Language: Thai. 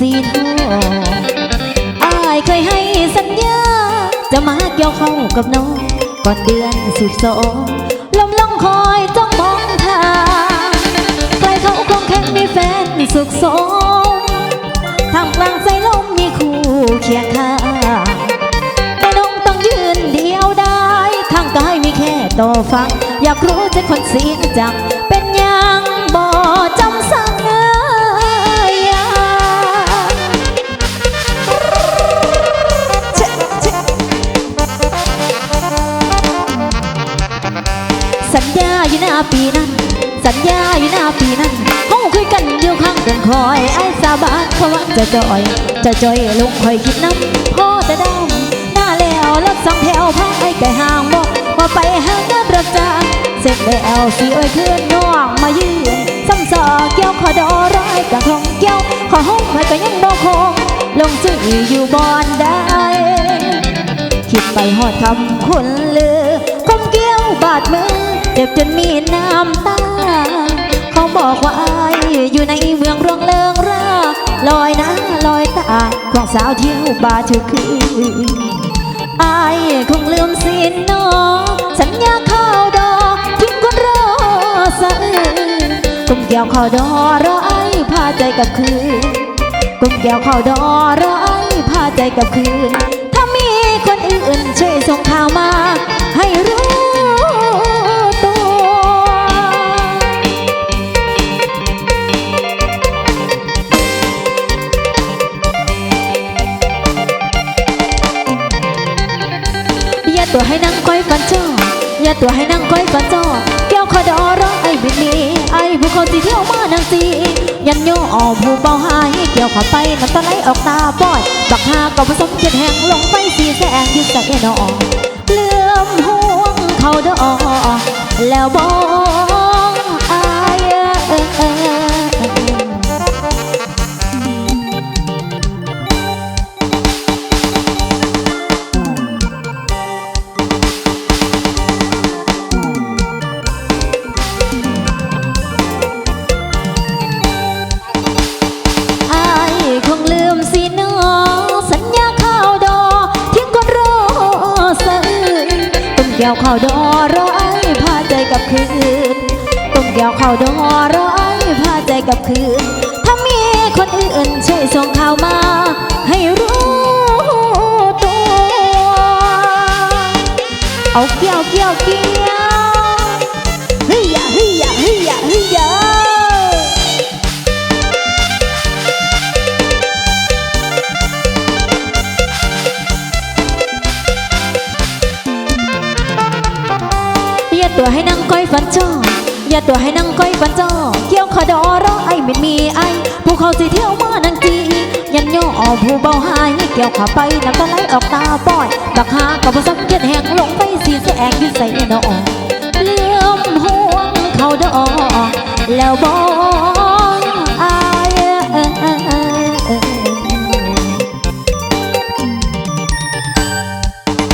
สีทองอายเคยให้สัญญาจะมาเกี่ยวเข้ากับน้องก่อนเดือน12ลมลองคอยจ้องมองทางใครเขาคงแค่มีแฟนสุขสมทำกลางใจลมมีคู่เคียงข้างแต่น้องต้องยืนเดียวได้ข้างกายมีแค่ต่อฟังอยากรู้ใจคนเสียงจังเป็นยังบ่จำสังสัญญาอยู่หน้าปีนั้นสัญญาอยู่หน้าปีนั้นห้องคุยกันอยู่ข้างกันคอยไอ้สาบานเขาว่าจะจอยลงคอยคิดน้ำพ่อแต่ดำหน้าแล้วรถสองแถวพาไอ้ไก่ห่างบอกว่าไปหางานรับจ้างเสร็จแล้วสิเอ้ยคืนน้องมายืนซ้ำซอเกี่ยวขอดอร้ายกับของเกี่ยวขอห้องไว้ก็ยังบอกคงลงซื้ออยู่บอนได้คิดไปหอดคำคุณลือคมเกี่ยวบาดมือเจ็บจนมีน้ำตาเขาบอกว่าอายอยู่ในเมืองรวงเริงร่าลอยหน้าลอยตาของสาวเที่ยวบาร์ทุกคืนอายคงลืมสินน้องสัญญาข้าวดอกทิ้งคนรอสะอื้นกุมแก้วข้าวดอรอไอ้พาใจกับคืนกุมแก้วข้าวดอรอไอ้พาใจกับคืนถ้ามีคนอื่นช่วยส่งข่าวมาให้รู้ตัวให้นั่งก้อยฝันจ้ออย่าตัวให้นั่งก้อยฝันจ้อแก้วขอดอร้องไอ้บิดมีไอ้ผู้คนที่เที่ยวมานังสียันโยออกผู้เบาหายเกี่ยวเข้าไปน้ำตาไหลออกตาปอยบักหาก็ผสมเจ็ดแห่งลงไปสีแสงยึดใส่นอเลื่อมห่วงเขาดอแล้วบอกไอ้แก้วข้าวดอรอไอ้พาใจกับคืนต้มแก้วข้าวดอรอไอ้พาใจกับคืนถ้ามีคนอื่นช่วยส่งข่าวมาให้รู้ตัวเอาเกี่ยวเฮ้ยเฮ้ยตัวให้นั่งก้อยฝันจ้ออย่าตัวให้นั่งก้อยฝันจ้อเกี่ยวขอดอรอไอ้ไม่มีไอ้ผู้เขาสิเที่ยวมานังจียันโยอผู้เบาหายเกี่ยวขาไปน้ำตาไหลออกตาปอยบักหากับผสมเก็ดแหงลงไปสีแสงยึดใส่นอเลื่อมห่วงเขาดอแล้วบอก